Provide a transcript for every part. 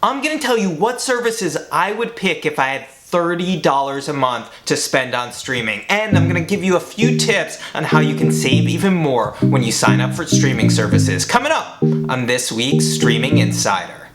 I'm gonna tell you what services I would pick if I had $30 a month to spend on streaming. And I'm gonna give you a few tips on how you can save even more when you sign up for streaming services. Coming up on this week's Streaming Insider.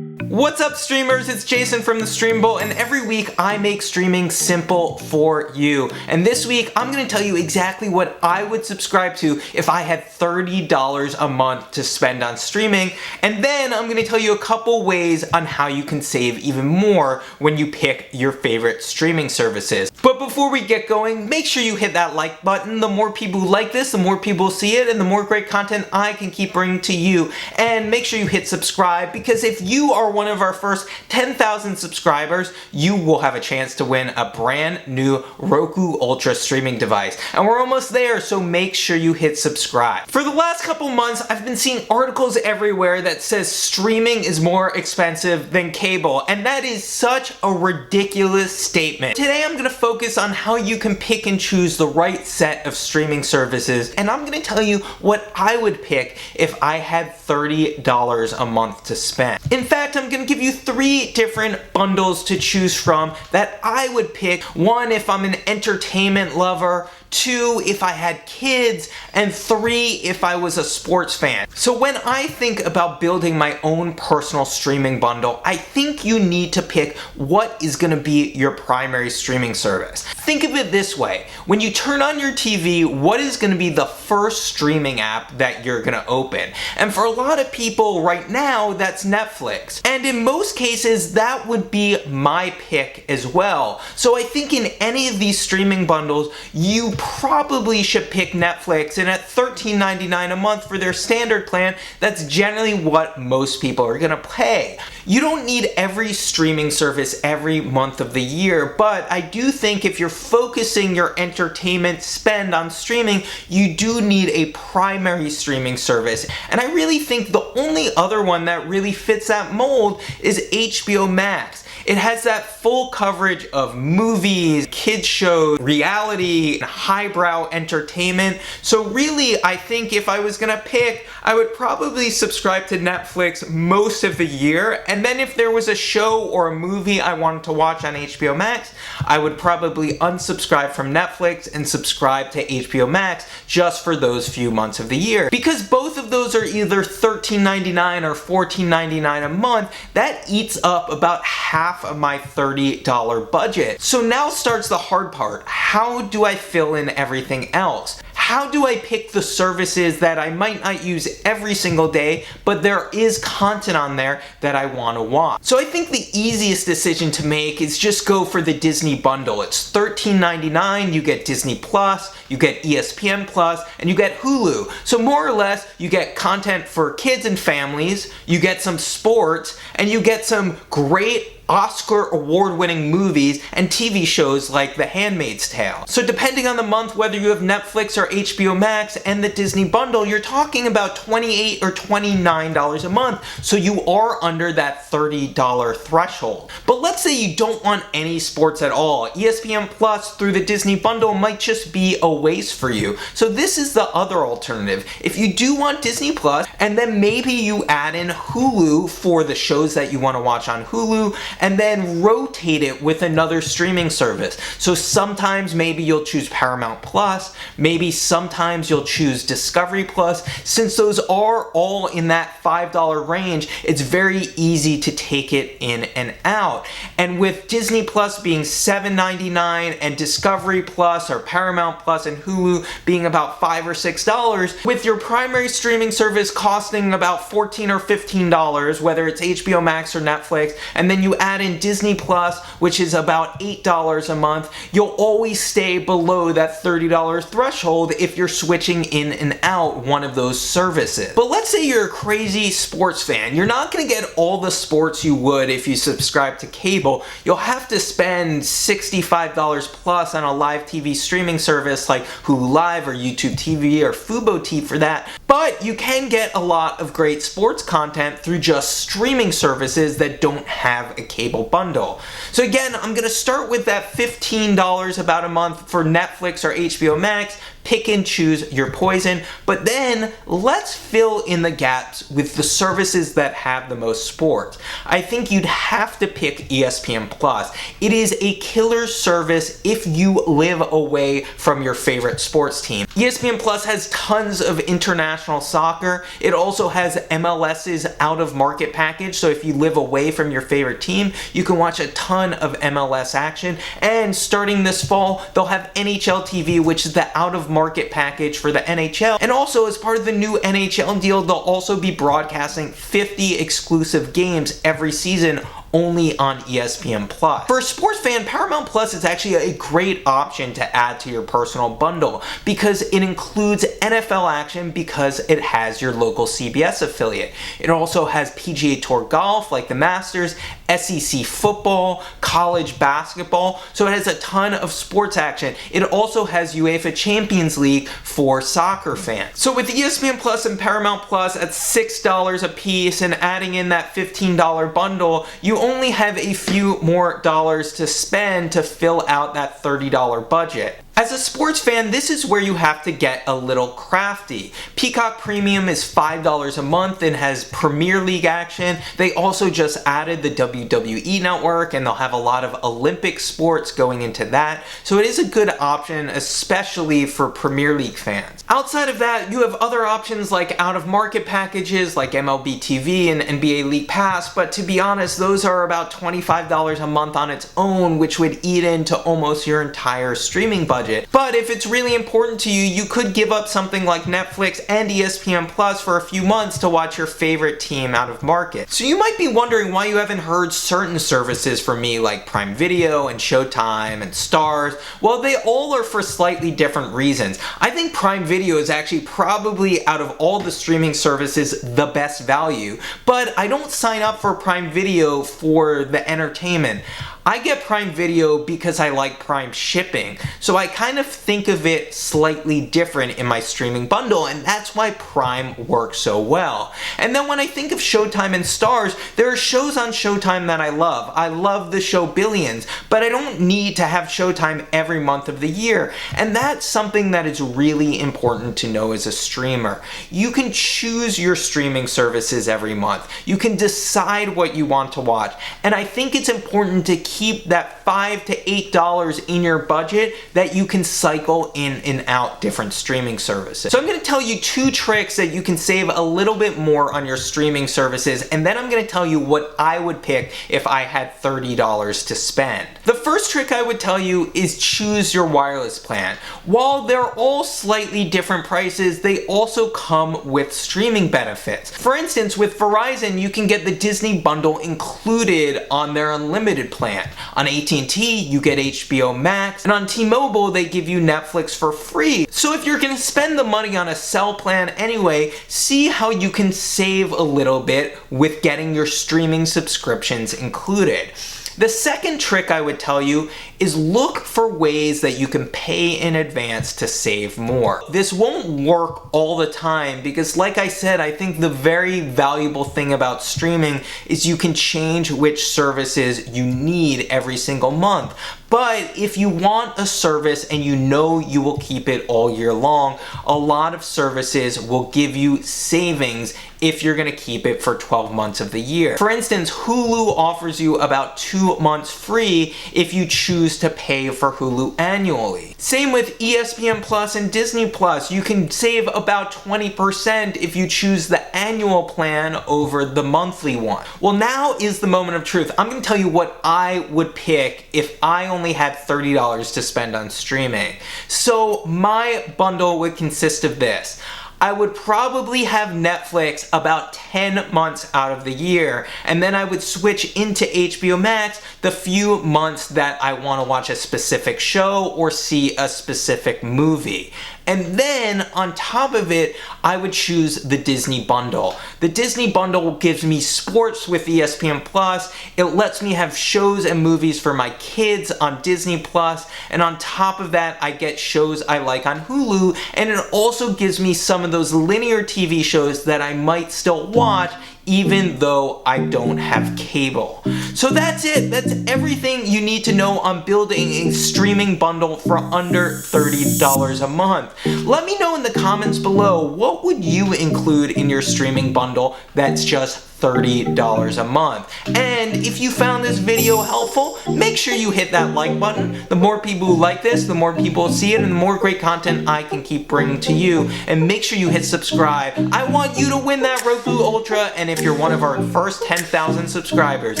What's up, streamers? It's Jason from the Stream Bowl, and every week I make streaming simple for you. And this week I'm going to tell you exactly what I would subscribe to if I had $30 a month to spend on streaming. And then I'm going to tell you a couple ways on how you can save even more when you pick your favorite streaming services. But before we get going, make sure you hit that like button. The more people who like this, the more people see it, and the more great content I can keep bringing to you. And make sure you hit subscribe, because if you are one of our first 10,000 subscribers, you will have a chance to win a brand new Roku Ultra streaming device. And we're almost there, so make sure you hit subscribe. For the last couple months, I've been seeing articles everywhere that says streaming is more expensive than cable, and that is such a ridiculous statement. Today I'm going to focus on how you can pick and choose the right set of streaming services, and I'm going to tell you what I would pick if I had $30 a month to spend. In fact, I'm going to give you 3 different bundles to choose from that I would pick. 1 if I'm an entertainment lover, 2 if I had kids, and 3 if I was a sports fan. So when I think about building my own personal streaming bundle, I think you need to pick what is going to be your primary streaming service. Think of it this way. When you turn on your TV, what is going to be the first streaming app that you're going to open? And for a lot of people right now, that's Netflix. And in most cases, that would be my pick as well. So I think in any of these streaming bundles, you probably should pick Netflix, and at $13.99 a month for their standard plan, that's generally what most people are gonna pay. You don't need every streaming service every month of the year, but I do think if you're focusing your entertainment spend on streaming, you do need a primary streaming service. And I really think the only other one that really fits that mold is HBO Max. It has that full coverage of movies, kids shows, reality, highbrow entertainment. So really, I think if I was gonna pick, I would probably subscribe to Netflix most of the year. And then if there was a show or a movie I wanted to watch on HBO Max, I would probably unsubscribe from Netflix and subscribe to HBO Max just for those few months of the year. Because both of those are either $13.99 or $14.99 a month, that eats up about half of my $30 budget. So now starts the hard part. How do I fill in everything else? How do I pick the services that I might not use every single day, but there is content on there that I want to watch? So I think the easiest decision to make is just go for the Disney bundle. It's $13.99, you get Disney Plus, you get ESPN Plus, and you get Hulu. So more or less, you get content for kids and families, you get some sports, and you get some great Oscar award-winning movies and TV shows like The Handmaid's Tale. So depending on the month, whether you have Netflix or HBO Max and the Disney bundle, you're talking about $28 or $29 a month. So you are under that $30 threshold. But let's say you don't want any sports at all. ESPN Plus through the Disney bundle might just be a waste for you. So this is the other alternative. If you do want Disney Plus, and then maybe you add in Hulu for the shows that you want to watch on Hulu, and then rotate it with another streaming service. So sometimes maybe you'll choose Paramount Plus, maybe sometimes you'll choose Discovery Plus. Since those are all in that $5 range, it's very easy to take it in and out. And with Disney Plus being $7.99 and Discovery Plus or Paramount Plus and Hulu being about $5 or $6, with your primary streaming service costing about $14 or $15, whether it's HBO Max or Netflix, and then you add in Disney Plus, which is about $8 a month, you'll always stay below that $30 threshold if you're switching in and out one of those services. But let's say you're a crazy sports fan. You're not going to get all the sports you would if you subscribe to cable. You'll have to spend $65 plus on a live TV streaming service like Hulu Live or YouTube TV or FuboTV for that. But you can get a lot of great sports content through just streaming services that don't have a cable bundle. So again, I'm going to start with that $15 about a month for Netflix or HBO Max. Pick and choose your poison, but then let's fill in the gaps with the services that have the most sports. I think you'd have to pick ESPN Plus. It is a killer service if you live away from your favorite sports team. ESPN Plus has tons of international soccer. It also has MLS's out-of-market package, so if you live away from your favorite team, you can watch a ton of MLS action. And starting this fall, they'll have NHL TV, which is the out-of-market package for the NHL. And also, as part of the new NHL deal, they'll also be broadcasting 50 exclusive games every season only on ESPN Plus. For a sports fan, Paramount Plus is actually a great option to add to your personal bundle because it includes NFL action because it has your local CBS affiliate. It also has PGA Tour golf like the Masters, SEC football, college basketball, so it has a ton of sports action. It also has UEFA Champions League for soccer fans. So with ESPN Plus and Paramount Plus at $6 a piece and adding in that $15 bundle, you only have a few more dollars to spend to fill out that $30 budget. As a sports fan, this is where you have to get a little crafty. Peacock Premium is $5 a month and has Premier League action. They also just added the WWE Network and they'll have a lot of Olympic sports going into that. So it is a good option, especially for Premier League fans. Outside of that, you have other options like out-of-market packages like MLB TV and NBA League Pass, but to be honest, those are about $25 a month on its own, which would eat into almost your entire streaming budget. But if it's really important to you, you could give up something like Netflix and ESPN Plus for a few months to watch your favorite team out of market. So you might be wondering why you haven't heard certain services from me like Prime Video and Showtime and Starz. Well, they all are for slightly different reasons. I think Prime Video is actually probably out of all the streaming services the best value, but I don't sign up for Prime Video for the entertainment. I get Prime Video because I like Prime shipping, so I kind of think of it slightly different in my streaming bundle, and that's why Prime works so well. And then when I think of Showtime and Starz, there are shows on Showtime that I love. I love the show Billions, but I don't need to have Showtime every month of the year, and that's something that is really important to know as a streamer. You can choose your streaming services every month. You can decide what you want to watch, and I think it's important to keep that $5 to $8 in your budget that you can cycle in and out different streaming services. So I'm going to tell you 2 tricks that you can save a little bit more on your streaming services, and then I'm going to tell you what I would pick if I had $30 to spend. The first trick I would tell you is choose your wireless plan. While they're all slightly different prices, they also come with streaming benefits. For instance, with Verizon, you can get the Disney bundle included on their unlimited plan. On AT&T, you get HBO Max, and on T-Mobile, they give you Netflix for free. So if you're gonna spend the money on a cell plan anyway, see how you can save a little bit with getting your streaming subscriptions included. The second trick I would tell you is look for ways that you can pay in advance to save more. This won't work all the time because, like I said, I think the very valuable thing about streaming is you can change which services you need every single month. But if you want a service and you know you will keep it all year long, a lot of services will give you savings if you're gonna keep it for 12 months of the year. For instance, Hulu offers you about 2 months free if you choose to pay for Hulu annually. Same with ESPN Plus and Disney Plus. You can save about 20% if you choose the annual plan over the monthly one. Well, now is the moment of truth. I'm gonna tell you what I would pick if I only had $30 to spend on streaming. So my bundle would consist of this. I would probably have Netflix about 10 months out of the year, and then I would switch into HBO Max the few months that I want to watch a specific show or see a specific movie. And then on top of it, I would choose the Disney bundle. The Disney bundle gives me sports with ESPN Plus. It lets me have shows and movies for my kids on Disney Plus. And on top of that, I get shows I like on Hulu. And it also gives me some of those linear TV shows that I might still watch even though I don't have cable. So that's it. That's everything you need to know on building a streaming bundle for under $30 a month. Let me know in the comments below, what would you include in your streaming bundle that's just $30 a month? And if you found this video helpful, make sure you hit that like button. The more people who like this, the more people see it, and the more great content I can keep bringing to you. And make sure you hit subscribe. I want you to win that Roku Ultra, and if you're one of our first 10,000 subscribers,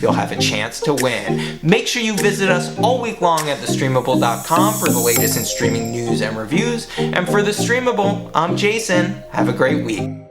you'll have a chance to win. Make sure you visit us all week long at thestreamable.com for the latest in streaming news and reviews. And for The Streamable, I'm Jason. Have a great week.